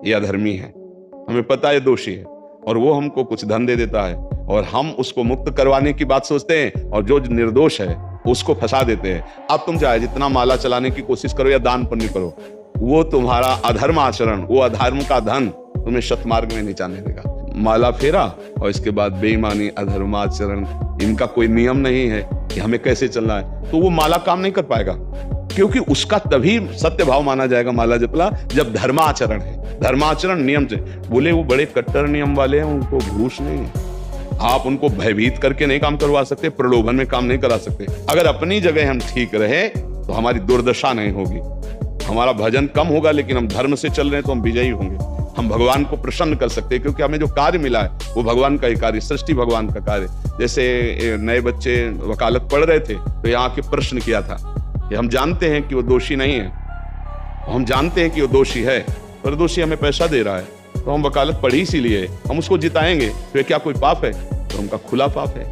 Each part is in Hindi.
ये अधर्मी है, हमें पता है दोषी है, और वो हमको कुछ धन दे देता है और हम उसको मुक्त करवाने की बात सोचते हैं और जो निर्दोष है उसको फंसा देते हैं। अब तुम चाहे जितना माला चलाने की कोशिश करो या दान पुण्य करो, वो तुम्हारा अधर्म आचरण, वो अधर्म का धन तुम्हें शतमार्ग में नहीं जाने देगा। माला फेरा और इसके बाद बेईमानी, अधर्माचरण, इनका कोई नियम नहीं है कि हमें कैसे चलना है, तो वो माला काम नहीं कर पाएगा, क्योंकि उसका तभी सत्य भाव माना जाएगा माला जपला जब धर्माचरण है। धर्माचरण नियम से, बोले वो बड़े कट्टर नियम वाले हैं, उनको घूस नहीं है, आप उनको भयभीत करके नहीं काम करवा सकते, प्रलोभन में काम नहीं करा सकते। अगर अपनी जगह हम ठीक रहे तो हमारी दुर्दशा नहीं होगी, हमारा भजन कम होगा, लेकिन हम धर्म से चल रहे हैं तो हम विजयी होंगे। हम भगवान को प्रसन्न कर सकते हैं, क्योंकि हमें जो कार्य मिला है वो भगवान का ही कार्य, सृष्टि भगवान का कार्य। जैसे नए बच्चे वकालत पढ़ रहे थे तो यहाँ के प्रश्न किया था कि हम जानते हैं कि वो दोषी नहीं है, हम जानते हैं कि वो दोषी है, पर दोषी हमें पैसा दे रहा है, तो हम वकालत पढ़ी इसीलिए, हम उसको जिताएंगे, तो ये क्या कोई पाप है? तो उनका खुला पाप है।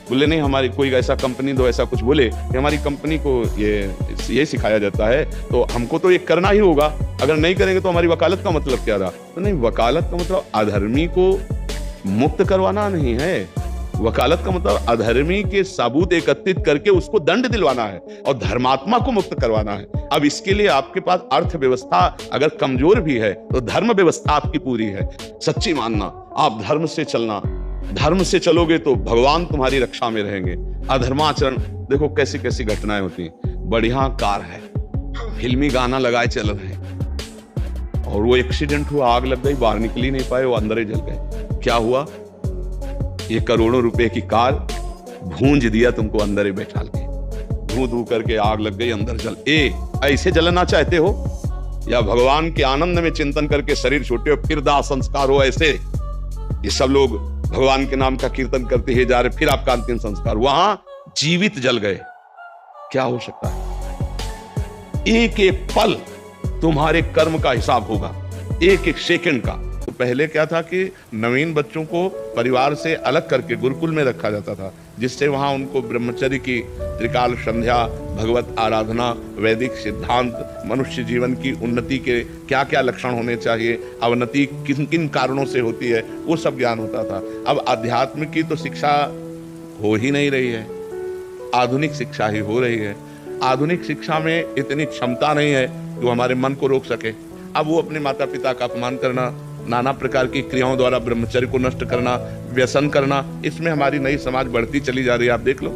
बोले नहीं, हमारी कोई ऐसा कंपनी दो, ऐसा कुछ बोले कि हमारी कंपनी को ये सिखाया जाता है, तो हमको तो ये करना ही होगा, अगर नहीं करेंगे तो हमारी वकालत का मतलब क्या रहा? तो नहीं, वकालत का मतलब अधर्मी को मुक्त करवाना नहीं है, वकालत का मतलब अधर्मी के सबूत एकत्रित करके उसको दंड दिलवाना है और धर्मात्मा को मुक्त करवाना है। अब इसके लिए आपके पास अर्थव्यवस्था अगर कमजोर भी है तो धर्म व्यवस्था आपकी पूरी है। सच्ची मानना, आप धर्म से चलना, धर्म से चलोगे तो भगवान तुम्हारी रक्षा में रहेंगे। अधर्माचरण, देखो कैसी कैसी घटनाएं होती हैं। बढ़िया कार है, फिल्मी गाना लगाए चल रहे हैं और वो एक्सीडेंट हुआ, आग लग गई, बाहर निकल ही नहीं पाए, वो अंदर ही जल गए। क्या हुआ? ये करोड़ों रुपए की कार भूंज दिया तुमको अंदर ही बैठा के, धू धू करके आग लग गई, अंदर जल। ऐसे जलना चाहते हो या भगवान के आनंद में चिंतन करके शरीर छूटे हो, फिर दाह संस्कार हो? ऐसे ये सब लोग भगवान के नाम का कीर्तन करते ही जा रहे, फिर आपका अंतिम संस्कार, वहां जीवित जल गए। क्या हो सकता है? एक एक पल तुम्हारे कर्म का हिसाब होगा, एक एक सेकंड का। तो पहले क्या था कि नवीन बच्चों को परिवार से अलग करके गुरुकुल में रखा जाता था, जिससे वहां उनको ब्रह्मचर्य की त्रिकाल संध्या, भगवत आराधना, वैदिक सिद्धांत, मनुष्य जीवन की उन्नति के क्या क्या लक्षण होने चाहिए, अवनति किन किन कारणों से होती है, वो सब ज्ञान होता था। अब अध्यात्म की तो शिक्षा हो ही नहीं रही है, आधुनिक शिक्षा ही हो रही है। आधुनिक शिक्षा में इतनी क्षमता नहीं है जो हमारे मन को रोक सके। अब वो अपने माता पिता का अपमान करना, नाना प्रकार की क्रियाओं द्वारा ब्रह्मचर्य को नष्ट करना, व्यसन करना, इसमें हमारी नई समाज बढ़ती चली जा रही है। आप देख लो,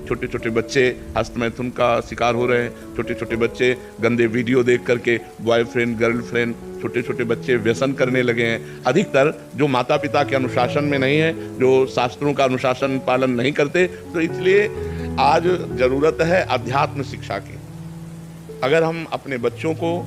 छोटे छोटे बच्चे हस्तमैथुन का शिकार हो रहे हैं, छोटे छोटे बच्चे गंदे वीडियो देख करके बॉयफ्रेंड गर्लफ्रेंड, छोटे छोटे बच्चे व्यसन करने लगे हैं। अधिकतर जो माता पिता के अनुशासन में नहीं है, जो शास्त्रों का अनुशासन पालन नहीं करते, तो इसलिए आज जरूरत है अध्यात्म शिक्षा की। अगर हम अपने बच्चों को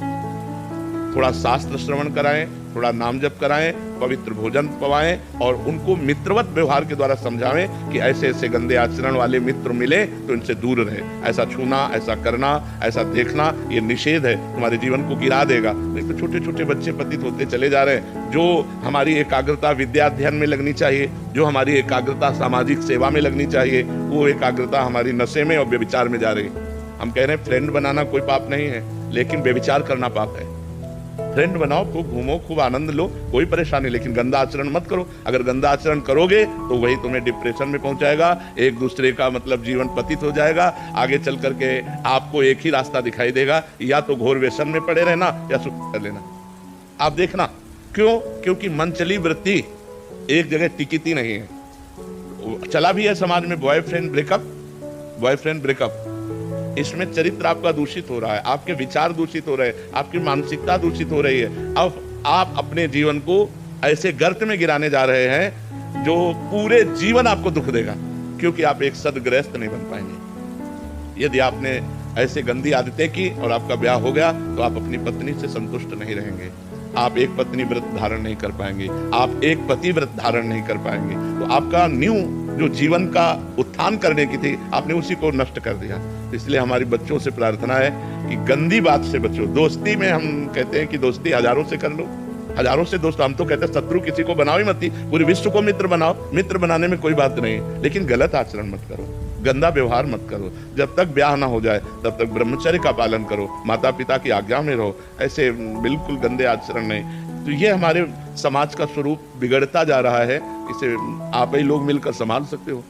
थोड़ा शास्त्र श्रवण कराएं, थोड़ा नाम जप कराएं, पवित्र भोजन पवाएं और उनको मित्रवत व्यवहार के द्वारा समझावें कि ऐसे ऐसे गंदे आचरण वाले मित्र मिले तो इनसे दूर रहे, ऐसा छूना, ऐसा करना, ऐसा देखना ये निषेध है, तुम्हारे जीवन को गिरा देगा। नहीं तो छोटे छोटे बच्चे पतित होते चले जा रहे हैं। जो हमारी एकाग्रता विद्या अध्ययन में लगनी चाहिए, जो हमारी एकाग्रता सामाजिक सेवा में लगनी चाहिए, वो एकाग्रता हमारी नशे में और व्यभिचार में जा रही है। हम कह रहे हैं फ्रेंड बनाना कोई पाप नहीं है, लेकिन व्यभिचार करना पाप है। फ्रेंड बनाओ, खूब घूमो, खूब आनंद लो, कोई परेशानी, लेकिन गंदा आचरण मत करो। अगर गंदा आचरण करोगे तो वही तुम्हें डिप्रेशन में पहुंचाएगा, एक दूसरे का मतलब जीवन पतित हो जाएगा। आगे चल करके आपको एक ही रास्ता दिखाई देगा, या तो घोर व्यसन में पड़े रहना या सुख कर लेना। आप देखना, क्यों? क्योंकि मनचली वृत्ति एक जगह टिकती नहीं है। चला भी है समाज में बॉयफ्रेंड ब्रेकअप, इसमें चरित्र आपका दूषित हो रहा है, आपके विचार दूषित हो रहे हैं, आपकी मानसिकता दूषित हो रही है। अब आप अपने जीवन को ऐसे गर्त में गिराने जा रहे हैं जो पूरे जीवन आपको दुख देगा, क्योंकि आप एक सद्गृहस्थ नहीं बन पाएंगे। यदि आपने ऐसे गंदी आदतें की और आपका ब्याह हो गया तो आप अपनी पत्नी से संतुष्ट नहीं रहेंगे, आप एक पत्नी व्रत धारण नहीं कर पाएंगे, आप एक पति व्रत धारण नहीं कर पाएंगे। तो आपका न्यू जो जीवन का उत्थान करने की थी, आपने उसी को नष्ट कर दिया। इसलिए हमारी बच्चों से प्रार्थना है कि गंदी बात से बचो। दोस्ती में हम कहते हैं कि दोस्ती हजारों से कर लो, हजारों से दोस्त, हम तो कहते हैं शत्रु किसी को बनाओ ही मत, पूरे विश्व को मित्र बनाओ। मित्र बनाने में कोई बात नहीं, लेकिन गलत आचरण मत करो, गंदा व्यवहार मत करो। जब तक ब्याह ना हो जाए तब तक ब्रह्मचर्य का पालन करो, माता पिता की आज्ञा में रहो, ऐसे बिल्कुल गंदे आचरण नहीं। तो ये हमारे समाज का स्वरूप बिगड़ता जा रहा है, इसे आप ही लोग मिलकर संभाल सकते हो।